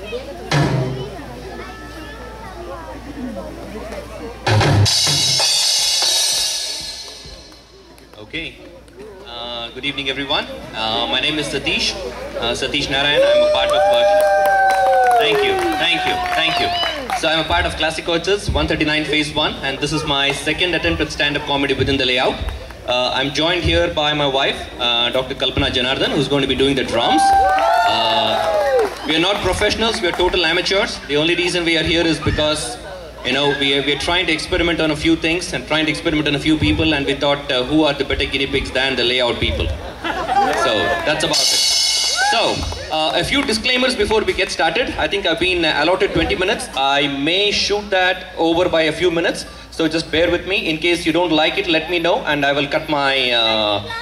Okay. Good evening, everyone. My name is Satish. Satish Narayan. I'm a part of. Thank you. So I'm a part of Classic Orchards 139 Phase 1, and this is my second attempt at stand-up comedy within the layout. I'm joined here by my wife, Dr. Kalpana Janardhan, who's going to be doing the drums. We are not professionals. We are total amateurs. The only reason we are here is because, you know, we are trying to experiment on a few things and trying to experiment on a few people, and we thought, who are the better guinea pigs than the layout people? So that's about it. So, a few disclaimers before we get started. I think I've been allotted 20 minutes. I may shoot that over by a few minutes. So just bear with me. In case you don't like it, let me know, and I will cut my,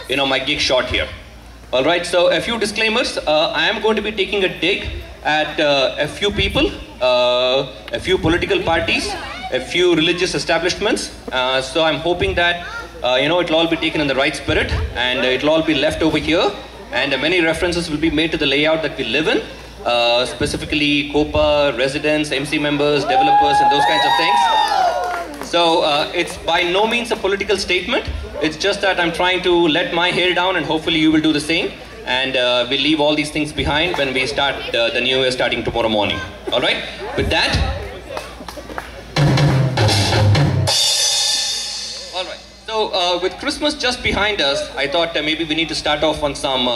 my gig short here. All right. So a few disclaimers. I am going to be taking a dig at a few people, a few political parties, a few religious establishments. So I'm hoping that it'll all be taken in the right spirit, and it'll all be left over here. And many references will be made to the layout that we live in, specifically COPA, residents, MC members, developers, and those kinds of things. So it's by no means a political statement. It's just that I'm trying to let my hair down, and hopefully you will do the same. And we'll leave all these things behind when we start the new year starting tomorrow morning. All right? With that, all right. So with Christmas just behind us, I thought maybe we need to start off on some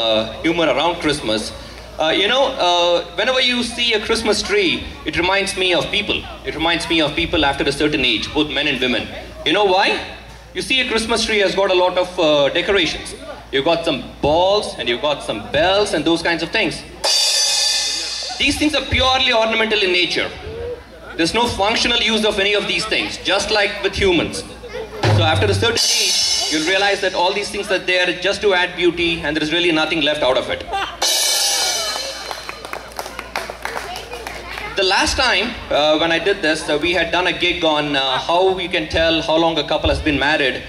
humor around Christmas. Whenever you see a Christmas tree, it reminds me of people. It reminds me of people after a certain age, both men and women. You know why? You see, a Christmas tree has got a lot of decorations. You've got some balls, and you've got some bells, and those kinds of things. These things are purely ornamental in nature. There's no functional use of any of these things, just like with humans. So after a certain age, you'll realize that all these things are there just to add beauty, and there is really nothing left out of it. The last time when I did this, we had done a gig on how we can tell how long a couple has been married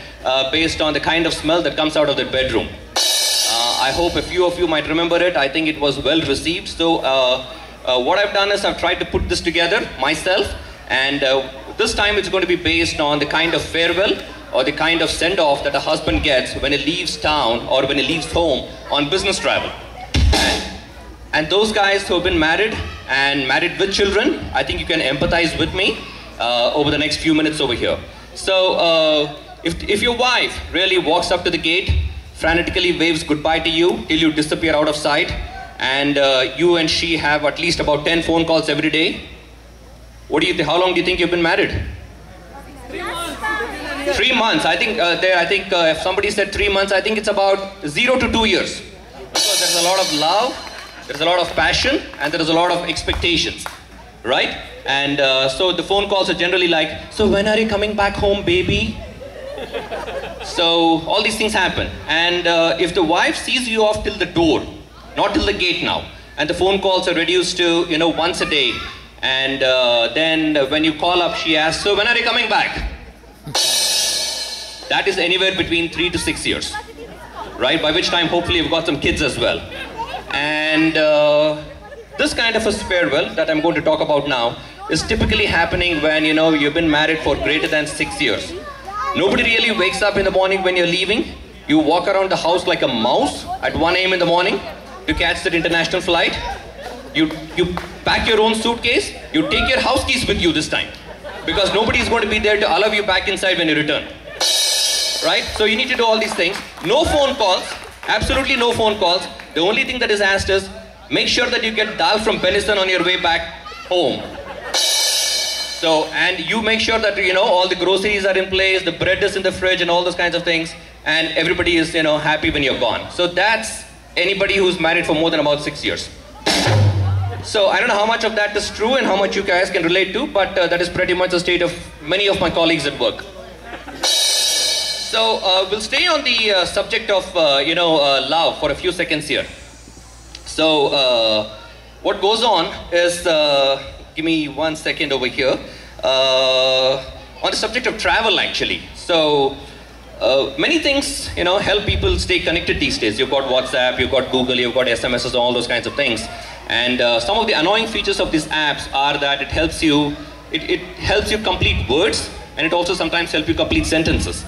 based on the kind of smell that comes out of their bedroom. I hope a few of you might remember it. I think it was well received. So what I've done is I've tried to put this together myself, and this time it's going to be based on the kind of farewell or the kind of send-off that a husband gets when he leaves town or when he leaves home on business travel. And those guys who have been married and married with children, I think you can empathize with me over the next few minutes over here. So if your wife really walks up to the gate, frantically waves goodbye to you till you disappear out of sight, and you and she have at least about 10 phone calls every day, what do you think? How long do you think you've been married? 3 months. 3 months. I think if somebody said 3 months, I think it's about 0 to 2 years. Because there's a lot of love, there's a lot of passion, and there's a lot of expectations, right? And so the phone calls are generally like, so when are you coming back home, baby? So all these things happen. And if the wife sees you off till the door, not till the gate now, and the phone calls are reduced to, once a day, and then when you call up, she asks, so when are you coming back? That is anywhere between 3 to 6 years, right? By which time, hopefully, you've got some kids as well. And this kind of a farewell that I'm going to talk about now is typically happening when, you've been married for greater than 6 years. Nobody really wakes up in the morning when you're leaving. You walk around the house like a mouse at 1 a.m. in the morning to catch that international flight. You pack your own suitcase. You take your house keys with you this time, because nobody is going to be there to allow you back inside when you return. Right? So you need to do all these things. No phone calls. Absolutely no phone calls. The only thing that is asked is, make sure that you get dal from Benison on your way back home. So, and you make sure that, all the groceries are in place, the bread is in the fridge and all those kinds of things, and everybody is, happy when you're gone. So that's anybody who's married for more than about 6 years. So I don't know how much of that is true and how much you guys can relate to, but that is pretty much the state of many of my colleagues at work. So we'll stay on the subject of, love for a few seconds here. So what goes on is, give me 1 second over here, on the subject of travel actually. So many things, help people stay connected these days. You've got WhatsApp, you've got Google, you've got SMSs, all those kinds of things. And some of the annoying features of these apps are that it helps you complete words, and it also sometimes helps you complete sentences.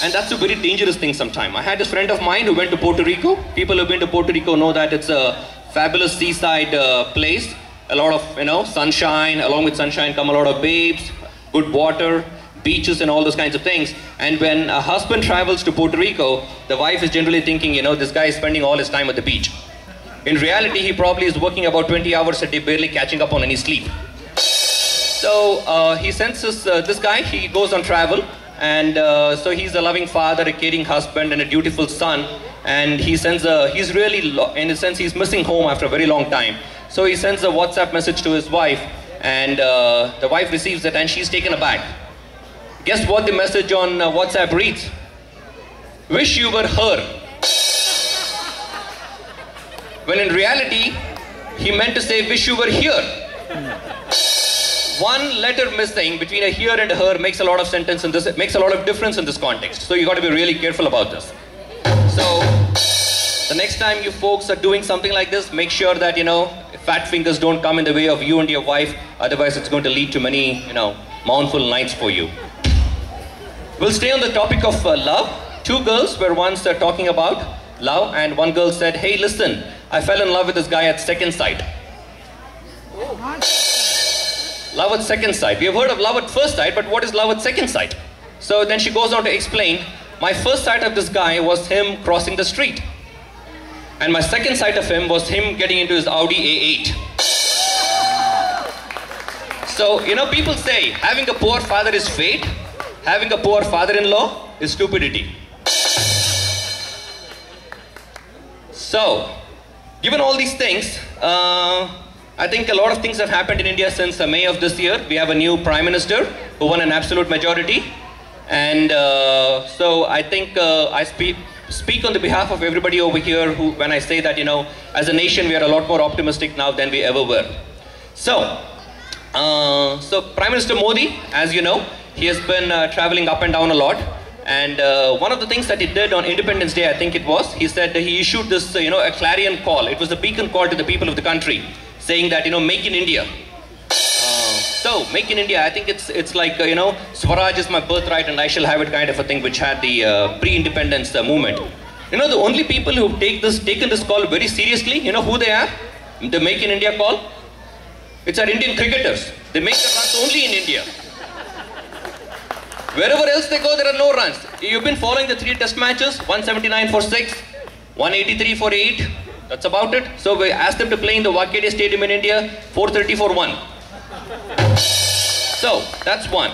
And that's a very dangerous thing sometimes. I had this friend of mine who went to Puerto Rico. People who've been to Puerto Rico know that it's a fabulous seaside place. A lot of, sunshine. Along with sunshine come a lot of babes, good water, beaches and all those kinds of things. And when a husband travels to Puerto Rico, the wife is generally thinking, this guy is spending all his time at the beach. In reality, he probably is working about 20 hours a day, barely catching up on any sleep. So he sends this guy, he goes on travel, and so he's a loving father, a caring husband, and a dutiful son. And he's really, in a sense, he's missing home after a very long time. So he sends a WhatsApp message to his wife, and the wife receives it, and she's taken aback. Guess what the message on WhatsApp reads? Wish you were her. When in reality, he meant to say, wish you were here. One letter missing between a here and a her makes a lot of sentence in this, makes a lot of difference in this context. So you got to be really careful about this. So the next time you folks are doing something like this, make sure that, fat fingers don't come in the way of you and your wife. Otherwise, it's going to lead to many, mournful nights for you. We'll stay on the topic of love. Two girls were once talking about love, and one girl said, hey, listen, I fell in love with this guy at second sight. Love at second sight. We have heard of love at first sight, but what is love at second sight? So then she goes on to explain, my first sight of this guy was him crossing the street. And my second sight of him was him getting into his Audi A8. So, people say, having a poor father is fate, having a poor father-in-law is stupidity. So, given all these things, I think a lot of things have happened in India since May of this year. We have a new Prime Minister who won an absolute majority. And so I think I speak on the behalf of everybody over here when I say that, as a nation, we are a lot more optimistic now than we ever were. So Prime Minister Modi, as you know, he has been traveling up and down a lot. And one of the things that he did on Independence Day, I think it was, he said he issued this, a clarion call. It was a beacon call to the people of the country, saying that, make in India. So, make in India, I think it's like, Swaraj is my birthright and I shall have it kind of a thing, which had the pre-independence movement. The only people who've taken this call very seriously, who they are? The Make in India call? It's our Indian cricketers. They make the runs only in India. Wherever else they go, there are no runs. You've been following the 3 test matches, 179 for 6, 183 for 8. That's about it. So we asked them to play in the Wankhede Stadium in India, 430 for 1. So that's one.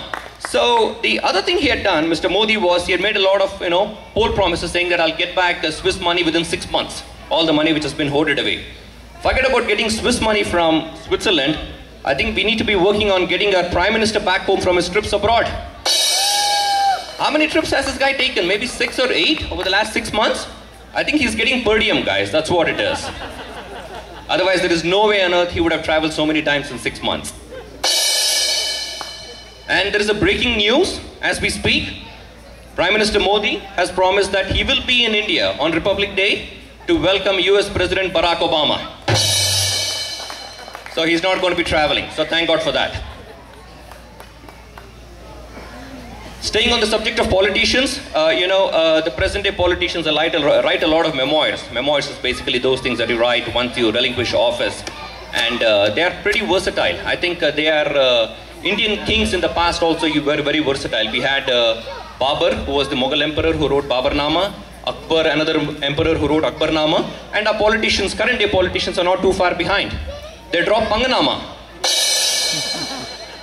So the other thing he had done, Mr. Modi, was he had made a lot of, poll promises saying that I'll get back Swiss money within 6 months. All the money which has been hoarded away. Forget about getting Swiss money from Switzerland. I think we need to be working on getting our Prime Minister back home from his trips abroad. How many trips has this guy taken? Maybe 6 or 8 over the last 6 months? I think he's getting per diem, guys. That's what it is. Otherwise, there is no way on earth he would have traveled so many times in 6 months. And there is a breaking news as we speak. Prime Minister Modi has promised that he will be in India on Republic Day to welcome US President Barack Obama. So he's not going to be traveling. So thank God for that. Staying on the subject of politicians, the present day politicians write a lot of memoirs. Memoirs is basically those things that you write once you relinquish office. And they are pretty versatile. I think they are Indian kings in the past also were very versatile. We had Babur, who was the Mughal emperor who wrote Babarnama, Akbar, another emperor who wrote Akbarnama, and our politicians, current day politicians, are not too far behind. They draw Panganama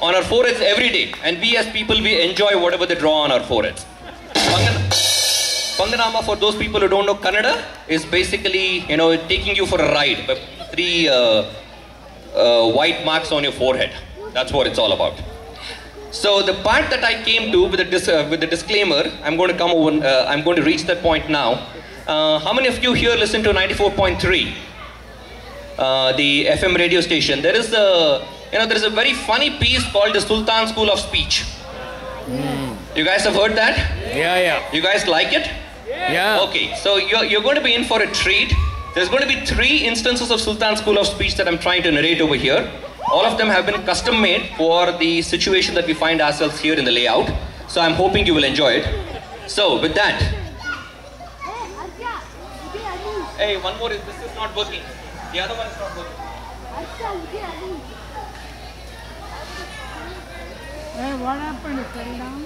on our foreheads every day, and we as people, we enjoy whatever they draw on our foreheads. Panganama, for those people who don't know Kannada, is basically, taking you for a ride. 3 white marks on your forehead. That's what it's all about. So the part that I came to with the disclaimer, I'm going to reach that point now. How many of you here listen to 94.3, the FM radio station? There is a very funny piece called the Sultan School of Speech. You guys have heard that? Yeah. You guys like it? Yeah. Okay, so you're going to be in for a treat. There's going to be 3 instances of Sultan School of Speech that I'm trying to narrate over here. All of them have been custom made for the situation that we find ourselves here in the layout. So I'm hoping you will enjoy it. So with that, hey, one more is this is not working. The other one is not working. Hey, what happened? Fell down?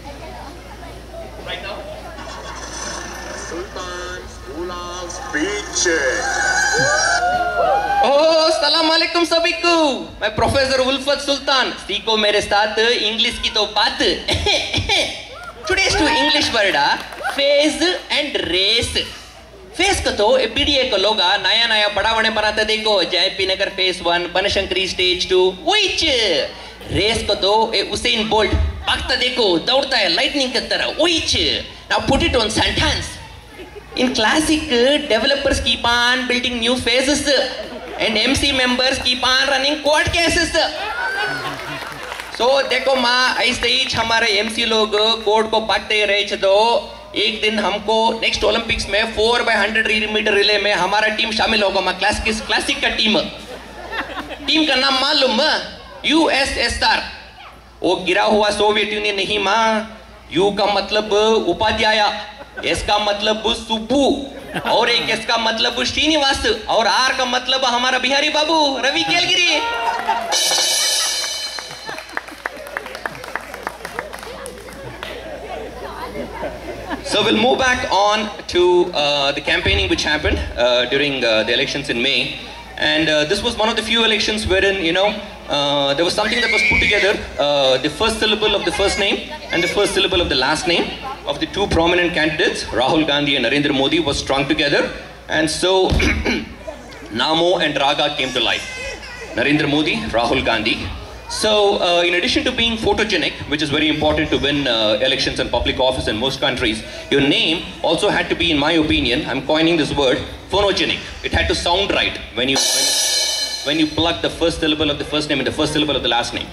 Right now? Sultan School of Speech. Oh, Assalamu alaikum sabiku. मैं professor उल्फत सुल्तान सीखो मेरे साथ English की तो बात. Today's to English word phase and race. Face को तो BDA को लोग नया नया पढ़ावने बनाते देखो. JP Nagar phase 1, Banashankari stage 2. Which race को तो उसेन बोल्ट भागता देखो, दौड़ता है लाइटनिंग की तरह. Which now put it on sentence. In classic, developers keep on building new phases and MC members keep on running court cases. So देखो माँ ऐसे ही हमारे MC लोग कोर्ट को भागते रहे थे. तो एक दिन हमको नेक्स्ट ओलंपिक्स में 4x100 मीटर रिले में हमारा टीम शामिल होगा माँ. क्लासिक का टीम का नाम मालूम? USSR. वो गिरा हुआ सोवियत यूनियन नहीं माँ. यू का मतलब उपाध्याय, एस का मतलब सुब्बू, और एक एस का मतलब श्रीनिवास, और आर का मतलब हमारा बिहारी बाबू Ravi केलगिरी. So we'll move back on to the campaigning which happened during the elections in May. And this was one of the few elections wherein, there was something that was put together, the first syllable of the first name and the first syllable of the last name of the 2 prominent candidates, Rahul Gandhi and Narendra Modi, was strung together. And so Namo and Raga came to life. Narendra Modi, Rahul Gandhi. So in addition to being photogenic, which is very important to win elections and public office in most countries, your name also had to be, in my opinion, I'm coining this word, phonogenic. It had to sound right when you plug the first syllable of the first name and the first syllable of the last name.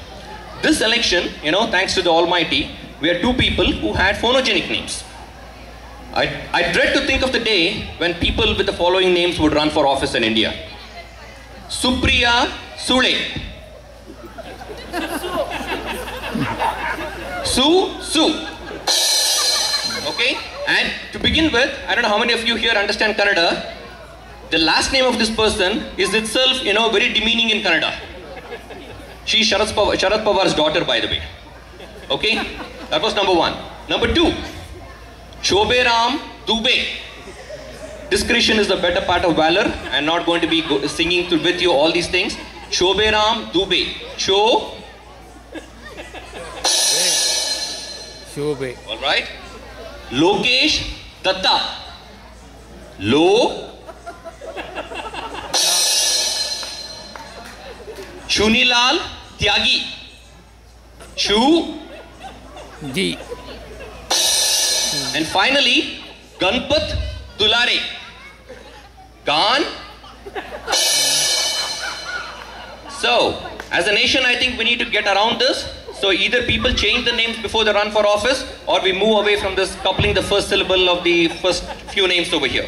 This election, thanks to the Almighty, we had 2 people who had phonogenic names. I dread to think of the day when people with the following names would run for office in India. Supriya Sule. Su. Okay? And to begin with, I don't know how many of you here understand Kannada. The last name of this person is itself, very demeaning in Kannada. She is Sharad Pawar's daughter, by the way. Okay? That was number 1. Number 2, Shoberam Dubey. Discretion is the better part of valor. I'm not going to be singing with you all these things. Shoberam Dubey. Shobe. All right. Lokesh Datta. Lo. Chunilal Tyagi. Chu. Ji. And finally, Ganpat Dulare. Gan. So, as a nation, I think we need to get around this. So either people change the names before they run for office, or we move away from this coupling the first syllable of the first few names over here.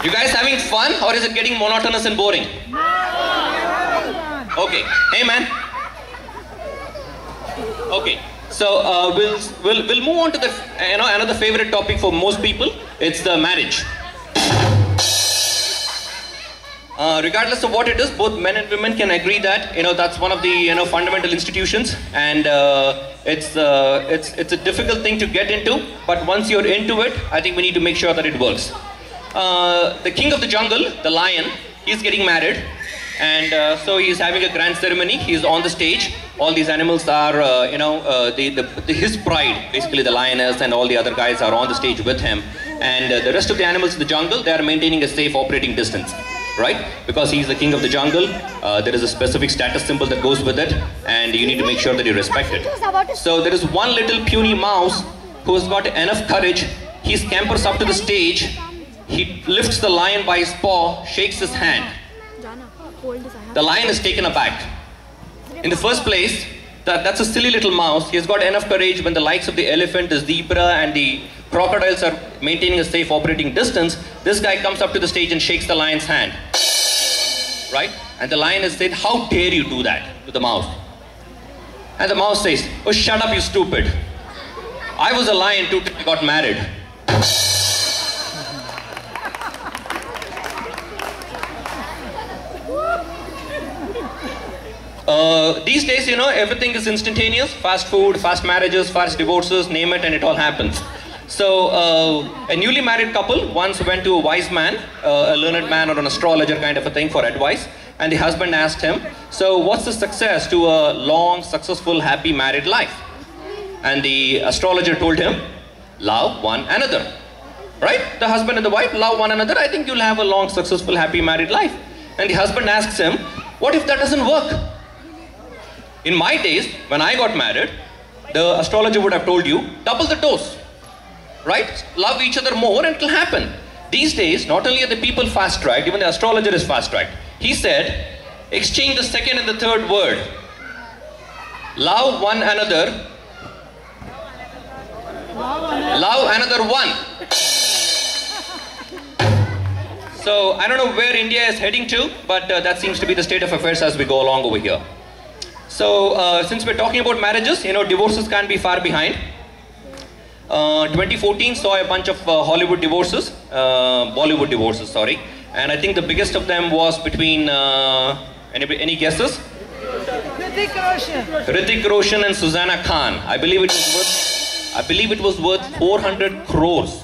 You guys having fun, or is it getting monotonous and boring? Okay. Hey man. Okay. So we'll move on to the another favorite topic for most people. It's the marriage. Regardless of what it is, both men and women can agree that that's one of the fundamental institutions, and it's a difficult thing to get into. But once you're into it, I think we need to make sure that it works. The king of the jungle, the lion, he's getting married, and so he's having a grand ceremony. He's on the stage. All these animals are, his pride, basically the lioness and all the other guys are on the stage with him, and the rest of the animals in the jungle, they are maintaining a safe operating distance. Right? Because he's the king of the jungle, there is a specific status symbol that goes with it, and you need to make sure that you respect it. So there is one little puny mouse who has got enough courage. He scampers up to the stage, he lifts the lion by his paw, shakes his hand. The lion is taken aback. In the first place, that's a silly little mouse. He has got enough courage when the likes of the elephant, the zebra, and the crocodiles are maintaining a safe operating distance, this guy comes up to the stage and shakes the lion's hand. Right? And the lion has said, how dare you do that to the mouse? And the mouse says, oh, shut up, you stupid. I was a lion too till I got married. These days, you know, everything is instantaneous. Fast food, fast marriages, fast divorces, name it, and it all happens. So, a newly married couple once went to a wise man, a learned man or an astrologer kind of a thing for advice. And the husband asked him, so what's the success to a long, successful, happy married life? And the astrologer told him, love one another. Right? The husband and the wife love one another. I think you'll have a long, successful, happy married life. And the husband asks him, what if that doesn't work? In my days, when I got married, the astrologer would have told you, double the dose. Right? Love each other more and it'll happen. These days, not only are the people fast-tracked, even the astrologer is fast-tracked. He said, exchange the second and the third word. Love one another. Love another one. So, I don't know where India is heading to, but that seems to be the state of affairs as we go along over here. So, since we're talking about marriages, you know, divorces can't be far behind. 2014 saw a bunch of Bollywood divorces, sorry. And I think the biggest of them was between, any guesses? Hrithik Roshan and Susanna Khan. I believe it was worth 400 crores.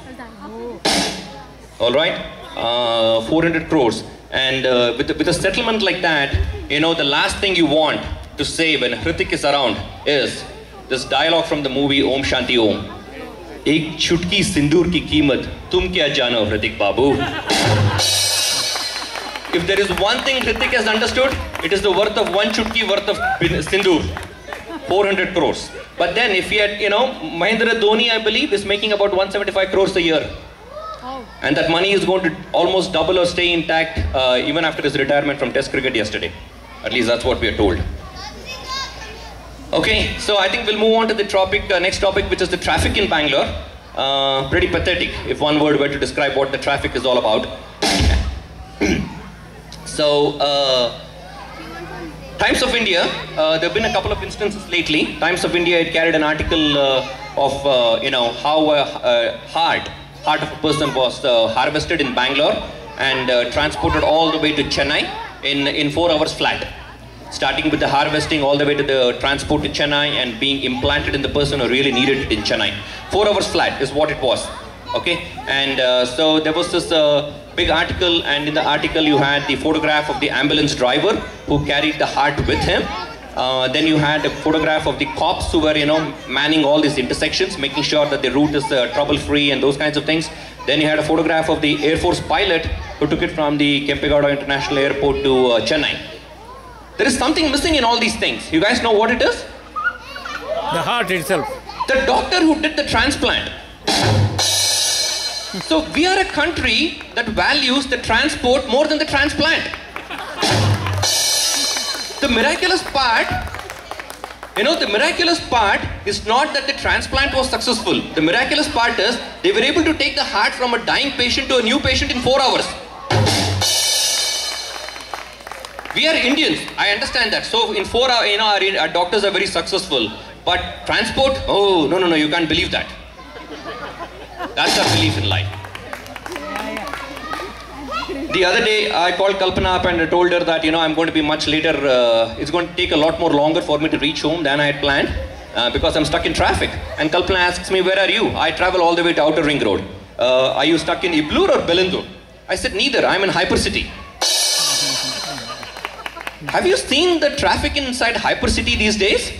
All right, 400 crores. And with a settlement like that, you know, the last thing you want to say when Hrithik is around is this dialogue from the movie Om Shanti Om. Ek chutki sindoor ki कीमत तुम क्या जानो Hrithik Babu. If there is one thing Hrithik has understood, it is the worth of one chutki worth of sindoor. 400 crores. But then if he had, you know, Mahendra Dhoni, I believe, is making about 175 crores a year. And that money is going to almost double or stay intact even after his retirement from Test cricket yesterday. At least that's what we are told. Okay, so I think we'll move on to the topic, next topic, which is the traffic in Bangalore. Pretty pathetic, if one word were to describe what the traffic is all about. So, Times of India, there have been a couple of instances lately. Times of India had carried an article of, you know, how heart of a person was harvested in Bangalore and transported all the way to Chennai in 4 hours flat. Starting with the harvesting all the way to the transport to Chennai and being implanted in the person who really needed it in Chennai. 4 hours flat is what it was. Okay, and so there was this big article, and in the article you had the photograph of the ambulance driver who carried the heart with him. Then you had a photograph of the cops who were, you know, manning all these intersections, making sure that the route is trouble-free and those kinds of things. Then you had a photograph of the Air Force pilot who took it from the Kempegowda International Airport to Chennai. There is something missing in all these things. You guys know what it is? The heart itself. The doctor who did the transplant. So we are a country that values the transport more than the transplant. The miraculous part, you know, the miraculous part is not that the transplant was successful. The miraculous part is they were able to take the heart from a dying patient to a new patient in 4 hours. We are Indians, I understand that. So in 4 hours, you know, our doctors are very successful. But transport, oh, no, you can't believe that. That's our belief in life. The other day, I called Kalpana up and I told her that, you know, I'm going to be much later. It's going to take a lot more longer for me to reach home than I had planned because I'm stuck in traffic. And Kalpana asks me, where are you? I travel all the way to Outer Ring Road. Are you stuck in Iblur or Belindur? I said, neither. I'm in Hypercity. Have you seen the traffic inside Hypercity these days?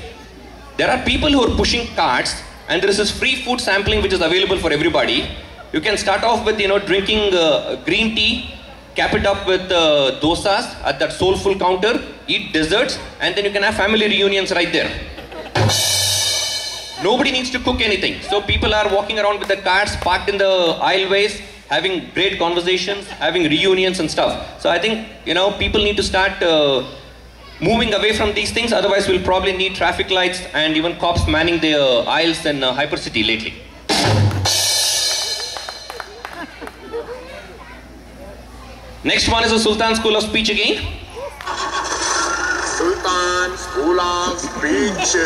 There are people who are pushing carts and there is this free food sampling which is available for everybody. You can start off with, you know, drinking green tea, cap it up with dosas at that soulful counter, eat desserts, and then you can have family reunions right there. Nobody needs to cook anything. So people are walking around with the carts parked in the aisleways, having great conversations, having reunions and stuff. So I think, you know, people need to start moving away from these things. Otherwise, we'll probably need traffic lights and even cops manning the aisles in Hypercity lately. Next one is the Sultan School of Speech again. Sultan School of Speech.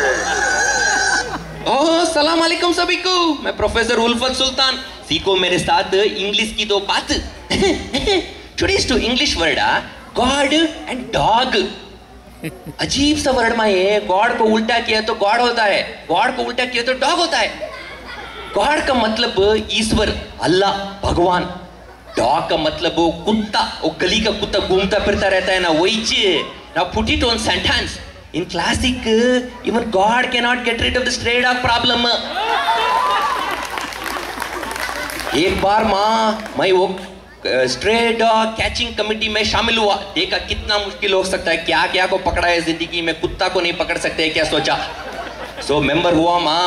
Oh, Salam Alaikum सभी को. मैं professor उल्फत सुल्तान. सीखो मेरे साथ English की दो बात. Today's two English word are God and dog. अजीब सा वर्ड में है. God को उल्टा किया तो God होता है. God को उल्टा किया तो dog होता है. God का मतलब ईश्वर, अल्लाह, भगवान. Dog का मतलब वो कुत्ता, वो गली का कुत्ता घूमता फिरता रहता है ना, वही चीज. Now put it on sentence. In classic, even God cannot get rid of the stray dog problem. एक बार मैं वो स्ट्रे डॉग कैचिंग कमिटी में शामिल हुआ. देखा कितना मुश्किल हो सकता है. क्या क्या को पकड़ा है जिंदगी में, कुत्ता को नहीं पकड़ सकते. क्या सोचा. सो मेंबर हुआ माँ,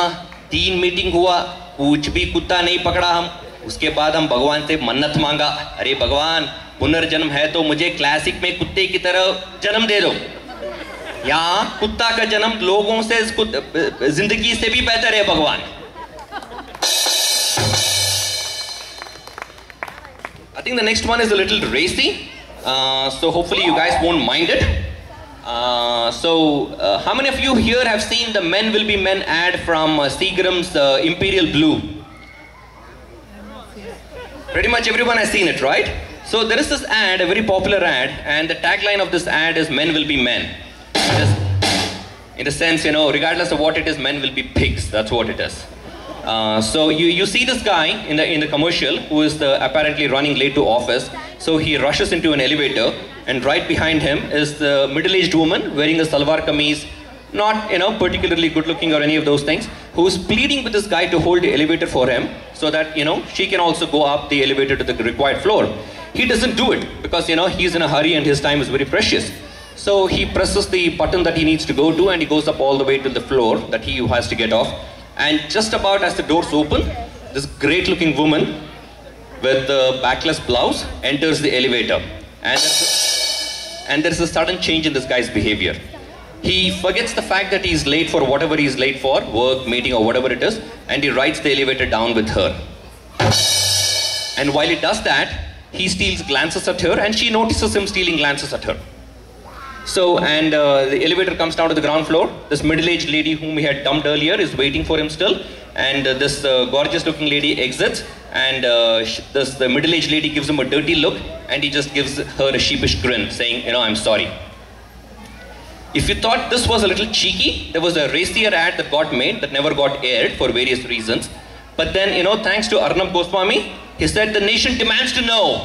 3 मीटिंग हुआ, कुछ भी कुत्ता नहीं पकड़ा हम. उसके बाद हम भगवान से मन्नत मांगा. अरे भगवान, पुनर्जन्म है तो मुझे क्लासिक में कुत्ते की तरह जन्म दे दो. यहाँ कुत्ता का जन्म लोगों से जिंदगी से भी बेहतर है भगवान. I think the next one is a little racy, so hopefully you guys won't mind it. How many of you here have seen the Men Will Be Men ad from Seagram's Imperial Blue? Pretty much everyone has seen it, right? So there is this ad, a very popular ad, and the tagline of this ad is Men Will Be Men. In the sense, you know, regardless of what it is, men will be pigs. That's what it is. So you see this guy in the commercial who is apparently running late to office. So he rushes into an elevator, and right behind him is the middle-aged woman wearing a salwar kameez, not particularly good-looking or any of those things, who is pleading with this guy to hold the elevator for him so that she can also go up the elevator to the required floor. He doesn't do it because he's in a hurry and his time is very precious. So he presses the button that he needs to go to, and he goes up all the way to the floor that he has to get off. And just about as the doors open, this great looking woman with the backless blouse enters the elevator. And there's a sudden change in this guy's behavior. He forgets the fact that he's late for whatever he's late for, work, meeting or whatever it is, and he rides the elevator down with her. And while he does that, he steals glances at her, and she notices him stealing glances at her. So, and the elevator comes down to the ground floor. This middle-aged lady whom we had dumped earlier is waiting for him still. And this gorgeous-looking lady exits. And the middle-aged lady gives him a dirty look. And he just gives her a sheepish grin, saying, I'm sorry. If you thought this was a little cheeky, there was a racier ad that got made that never got aired for various reasons. But then, thanks to Arnab Goswami, he said the nation demands to know.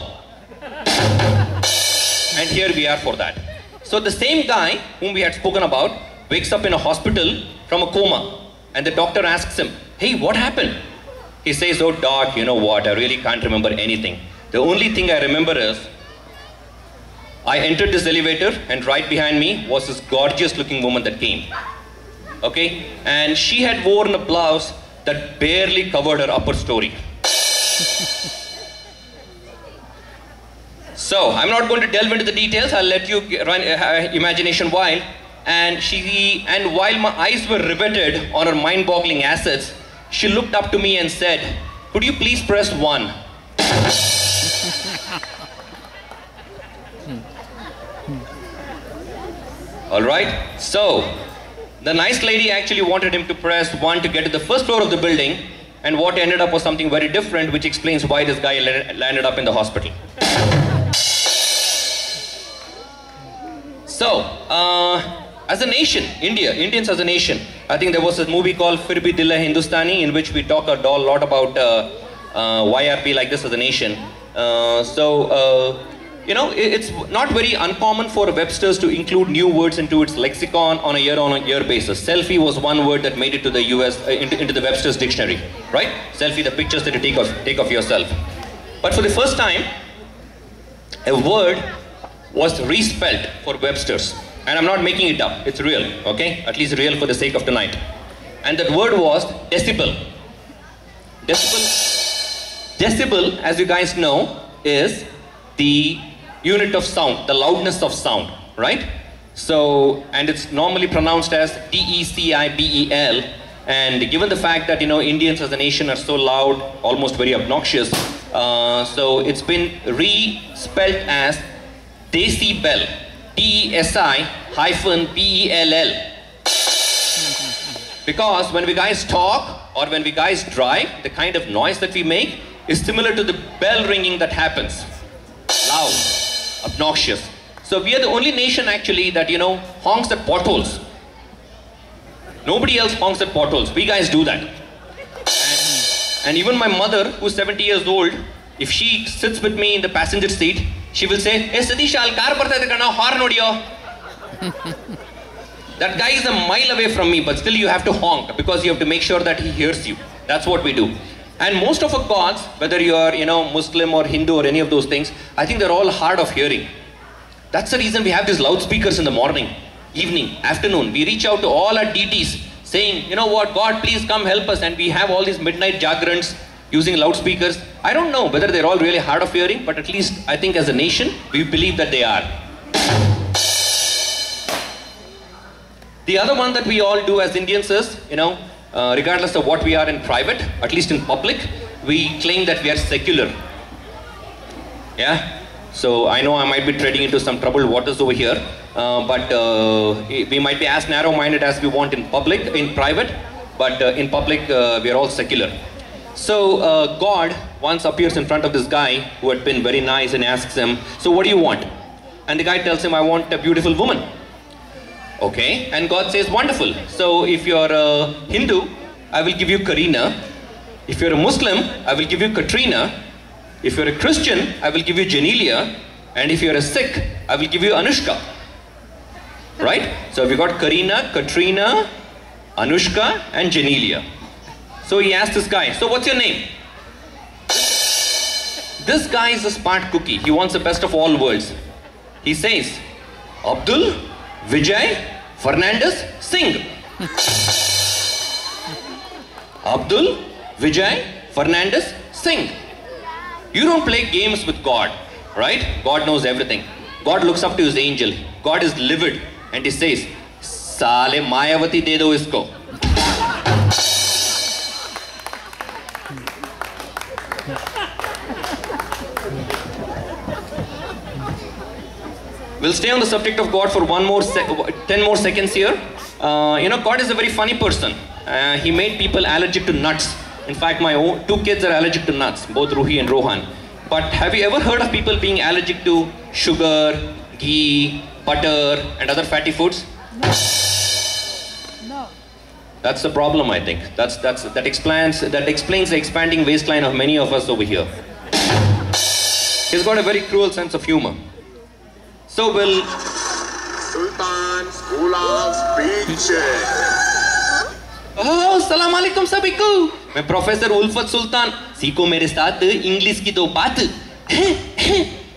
And here we are for that. So the same guy whom we had spoken about wakes up in a hospital from a coma, and the doctor asks him, hey, what happened? He says, oh doc, you know what, I really can't remember anything. The only thing I remember is, I entered this elevator and right behind me was this gorgeous looking woman that came. Okay, and she had worn a blouse that barely covered her upper story. So, I'm not going to delve into the details, I'll let you run imagination wild. And while my eyes were riveted on her mind-boggling assets, she looked up to me and said, could you please press 1? Alright, so, the nice lady actually wanted him to press 1 to get to the first floor of the building, and what ended up was something very different, which explains why this guy landed up in the hospital. So, as a nation, Indians as a nation, I think there was a movie called Fir Bhi Dil Hai Hindustani, in which we talk a lot about why are we like this as a nation. It's not very uncommon for Webster's to include new words into its lexicon on a year basis. Selfie was one word that made it to the US, into the Webster's dictionary, right? Selfie, the pictures that you take of yourself. But for the first time, a word was respelled for Webster's. And I'm not making it up, it's real, okay? At least real for the sake of tonight. And that word was decibel. Decibel, as you guys know, is the unit of sound, the loudness of sound, right? So, and it's normally pronounced as D-E-C-I-B-E-L. And given the fact that, Indians as a nation are so loud, almost very obnoxious, So it's been re-spelled as Decibel. DESI-BELL. Because when we guys talk or when we guys drive, the kind of noise that we make is similar to the bell ringing that happens. Loud, obnoxious. So we are the only nation actually that, you know, honks at potholes. Nobody else honks at potholes. We guys do that. And even my mother, who's 70 years old, if she sits with me in the passenger seat, she will say, "Hey Satish, I'll car barta hai kana horn nodiyo." That guy is a mile away from me, but still you have to honk because you have to make sure that he hears you. That's what we do. And most of our gods, whether you are, you know, Muslim or Hindu or any of those things, I think they're all hard of hearing. That's the reason we have these loudspeakers in the morning, evening, afternoon. We reach out to all our deities saying, you know what, God, please come help us. And we have all these midnight jagrants using loudspeakers. I don't know whether they're all really hard of hearing, but at least I think as a nation, we believe that they are. The other one that we all do as Indians is, you know, regardless of what we are in private, at least in public, we claim that we are secular. Yeah? So I know I might be treading into some troubled waters over here, but we might be as narrow-minded as we want in private, but in public we are all secular. So God once appears in front of this guy who had been very nice and asks him, "So what do you want?" And the guy tells him, "I want a beautiful woman." Okay, and God says, "Wonderful. So if you're a Hindu, I will give you Karina. If you're a Muslim, I will give you Katrina. If you're a Christian, I will give you Janelia. And if you're a Sikh, I will give you Anushka." Right? So we got Karina, Katrina, Anushka, and Janelia. So he asked this guy, "So what's your name?" This guy is a smart cookie. He wants the best of all worlds. He says, "Abdul Vijay Fernandez Singh." Abdul Vijay Fernandez Singh. You don't play games with God, right? God knows everything. God looks up to his angel. God is livid and he says, "Saale Mayavati de do isko." We'll stay on the subject of God for 10 more seconds here. You know, God is a very funny person. He made people allergic to nuts. In fact, my two kids are allergic to nuts, both Ruhi and Rohan. But have you ever heard of people being allergic to sugar, ghee, butter, and other fatty foods? No. That's the problem, I think. That explains the expanding waistline of many of us over here. He's got a very cruel sense of humor. So will Sultan School of Speech. Oh, salam alaikum sabiku. मैं professor उल्फत सुल्तान. सीखो मेरे साथ English की दो बात.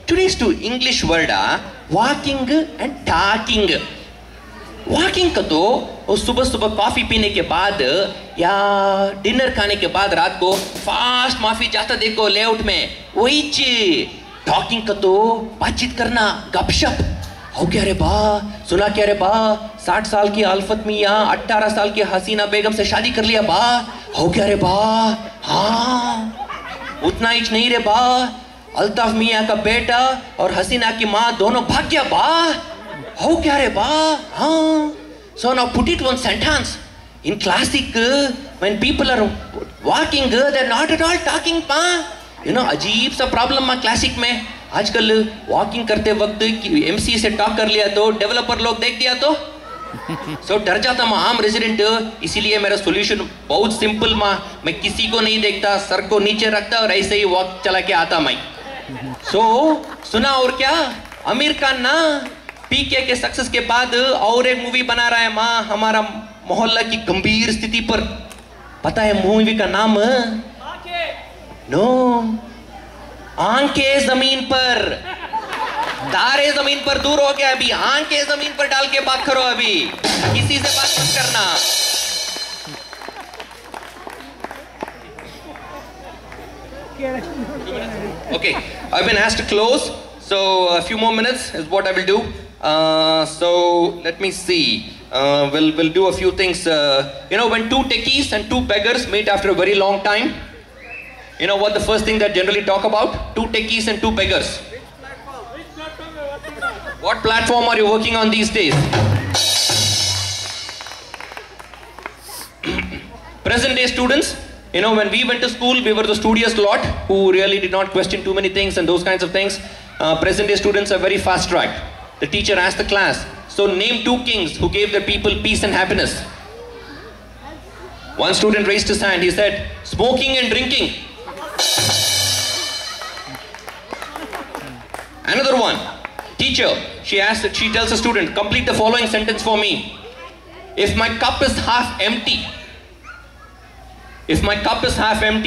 Today's two English word are walking and talking. Walking का तो सुबह सुबह कॉफी पीने के बाद या डिनर खाने के बाद रात को फास्ट माफी जाता देखो लेआउट में वही चीज. टॉकिंग का तो बातचीत करना, गपशप. हो क्या रे बा, सुना क्या रे बा, 60 साल की अल्फत मियाँ 18 साल की हसीना बेगम से शादी कर लिया बा. हो क्या रे बा, हाँ उतना ही नहीं रे बा, अल्ताफ मियाँ का बेटा और हसीना की माँ दोनों भाग गया बा. हो क्या रे बा, हाँ. So now put it one sentence. In classic, when people are walking, they're not at all talking pa. You know, अजीब सा प्रॉब्लम है क्लासिक में. आजकल वॉकिंग करते वक्त एमसी से टॉक कर लिया तो डेवलपर लोग देख दिया तो डर जाता मैं आम रेजिडेंट. इसीलिए मेरा सॉल्यूशन बहुत सिंपल मैं किसी को नहीं देखता, सर को नीचे रखता और ऐसे ही वॉक चला के आता मैं. सुना और क्या, आमिर खान ना पीके के सक्सेस के बाद और एक मूवी बना रहा है माँ हमारा मोहल्ला की गंभीर स्थिति पर. पता है मूवी का नाम? नो, आंखें जमीन पर. तारे जमीन पर दूर हो गया, अभी आंखें जमीन पर डाल के बात करो. अभी किसी से बात मत करना. Okay, I've been asked to close, so a few more minutes is what I will do. So let me see. We'll do a few things. You know, when two techies and two beggars meet after a very long time, you know what the first thing that generally talk about? 2 techies and 2 beggars. What platform are you working on these days? Present day students, you know, when we went to school, we were the studious lot who really did not question too many things and those kinds of things. Present day students are very fast tracked. The teacher asked the class, so name 2 kings who gave their people peace and happiness. One student raised his hand, he said, smoking and drinking. Another one, teacher, she tells a student, complete the following sentence for me. If my cup is half empty,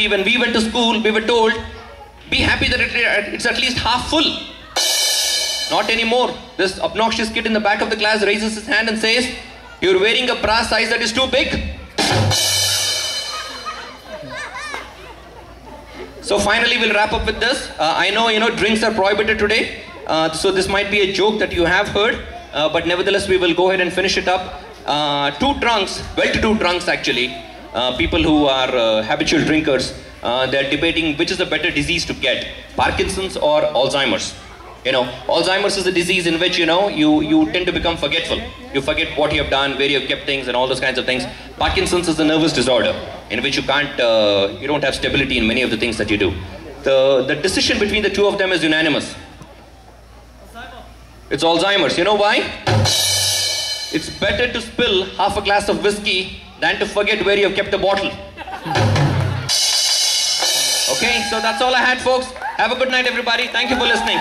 when we went to school, we were told, be happy that it's at least half full. Not anymore. This obnoxious kid in the back of the class raises his hand and says, you're wearing a bra size that is too big. So finally we'll wrap up with this. I know, drinks are prohibited today. So this might be a joke that you have heard. But nevertheless, we will go ahead and finish it up. 2 drunks, well-to-do drunks actually, people who are habitual drinkers, they're debating which is a better disease to get, Parkinson's or Alzheimer's. Alzheimer's is a disease in which, you tend to become forgetful. You forget what you have done, where you have kept things and all those kinds of things. Parkinson's is a nervous disorder in which you don't have stability in many of the things that you do. The decision between the 2 of them is unanimous. It's Alzheimer's. You know why? It's better to spill half a glass of whiskey than to forget where you have kept the bottle. Okay, so that's all I had, folks. Have a good night, everybody. Thank you for listening.